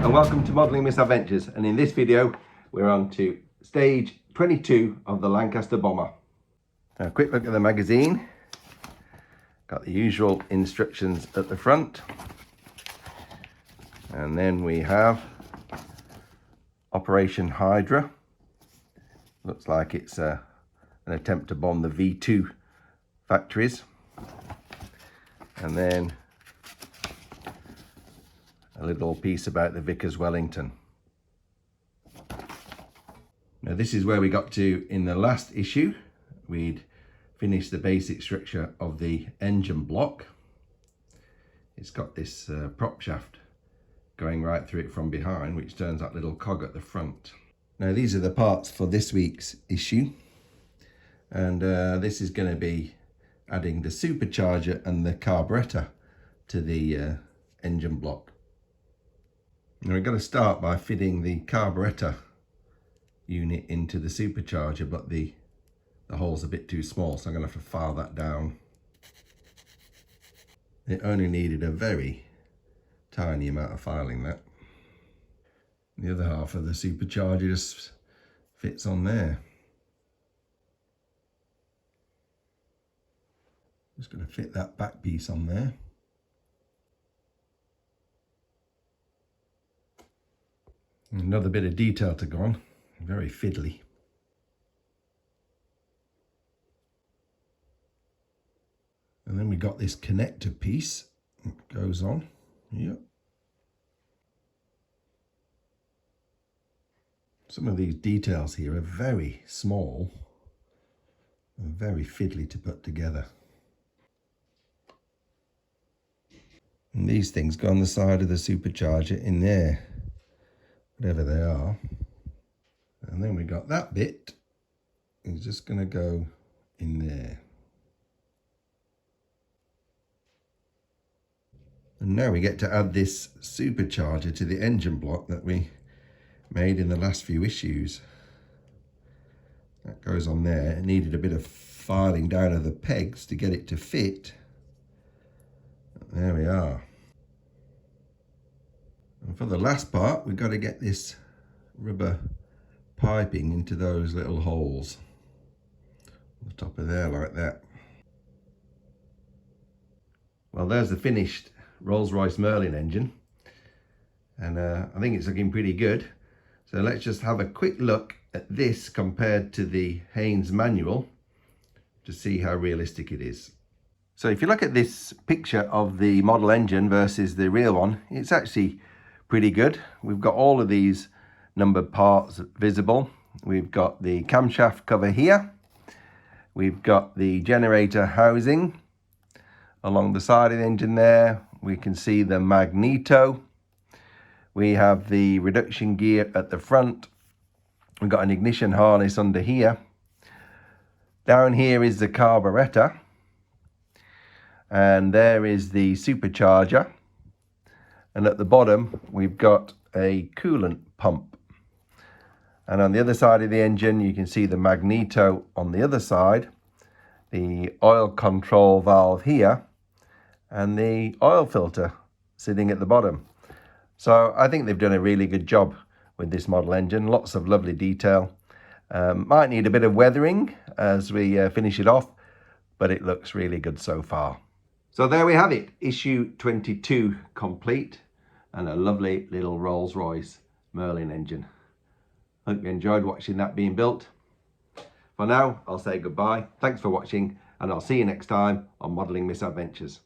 and welcome to Modelling Misadventures, and in this video we're on to stage 22 of the Lancaster bomber. Now, a quick look at the magazine. Got the usual instructions at the front, and then we have Operation Hydra. Looks like it's an attempt to bomb the V2 factories, and then a little piece about the Vickers Wellington. Now this is where we got to in the last issue. We'd finished the basic structure of the engine block. It's got this prop shaft going right through it from behind, which turns that little cog at the front. Now these are the parts for this week's issue, and this is going to be adding the supercharger and the carburettor to the engine block. Now we're going to start by fitting the carburettor unit into the supercharger, but the hole's a bit too small, so I'm going to have to file that down. It only needed a very tiny amount of filing, that. The other half of the supercharger just fits on there. Just going to fit that back piece on there. Another bit of detail to go on, very fiddly. And then we got this connector piece that goes on. Yep. Some of these details here are very small and very fiddly to put together. And these things go on the side of the supercharger in there, whatever they are. And then we got that bit is just going to go in there. And now we get to add this supercharger to the engine block that we made in the last few issues. That goes on there. It needed a bit of filing down of the pegs to get it to fit. There we are. And for the last part, we've got to get this rubber piping into those little holes on the top of there, like that. Well, there's the finished Rolls Royce Merlin engine, and I think it's looking pretty good. So let's just have a quick look at this compared to the Haynes manual to see how realistic it is. So if you look at this picture of the model engine versus the real one, it's actually pretty good. We've got all of these numbered parts visible. We've got the camshaft cover here. We've got the generator housing along the side of the engine there. We can see the magneto. We have the reduction gear at the front. We've got an ignition harness under here. Down here is the carburettor. And there is the supercharger. And at the bottom, we've got a coolant pump. And on the other side of the engine, you can see the magneto on the other side, the oil control valve here, and the oil filter sitting at the bottom. So I think they've done a really good job with this model engine. Lots of lovely detail. Might need a bit of weathering as we finish it off, but it looks really good so far. So there we have it, issue 22 complete, and a lovely little Rolls Royce Merlin engine. Hope you enjoyed watching that being built. For now, I'll say goodbye. Thanks for watching, and I'll see you next time on Modelling Misadventures.